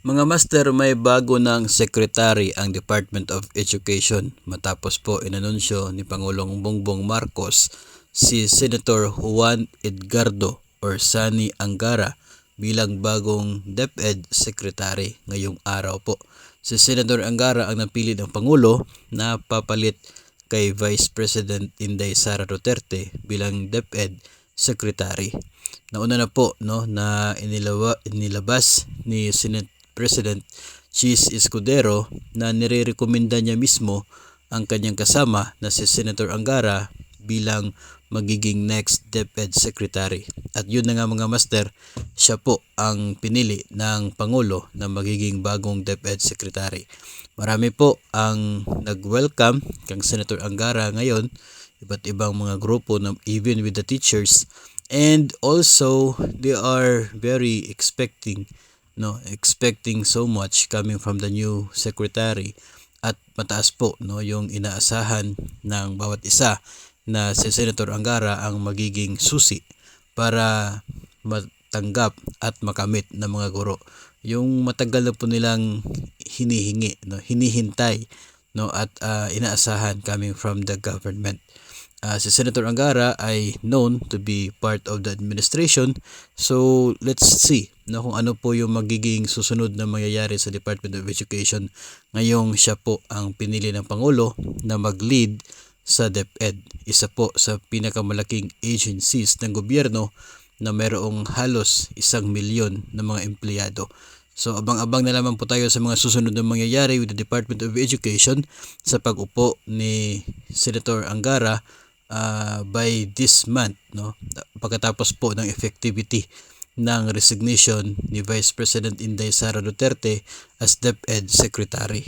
Mga master, may bago ng secretary ang Department of Education matapos po inanunsyo ni Pangulong Bongbong Marcos si Senator Juan Edgardo or Sani Angara bilang bagong DepEd Secretary ngayong araw po. Si Senator Angara ang napili ng Pangulo na papalit kay Vice President Inday Sara Duterte bilang DepEd Secretary. Nauna na po na inilabas ni Senate President Chis Escudero na nirerekomenda niya mismo ang kanyang kasama na si Senator Angara bilang magiging next DepEd Secretary. At yun na nga mga master, siya po ang pinili ng Pangulo na magiging bagong DepEd Secretary. Marami po ang nag-welcome kang Senator Angara ngayon, iba't ibang mga grupo, even with the teachers, and also they are very expecting so much coming from the new secretary, at mataas po yung inaasahan ng bawat isa na si Senator Angara ang magiging susi para matanggap at makamit ng mga guro yung matagal na po nilang hinihintay at inaasahan coming from the government. Si Senator Angara ay known to be part of the administration. So let's see kung ano po yung magiging susunod na mangyayari sa Department of Education ngayong siya po ang pinili ng Pangulo na mag-lead sa DepEd. Isa po sa pinakamalaking agencies ng gobyerno na mayroong halos 1 milyon na mga empleyado. So abang-abang na lamang po tayo sa mga susunod na mangyayari with the Department of Education sa pag-upo ni Senator Angara by this month, pagkatapos po ng effectivity ng resignation ni Vice President Inday Sara Duterte as DepEd Secretary.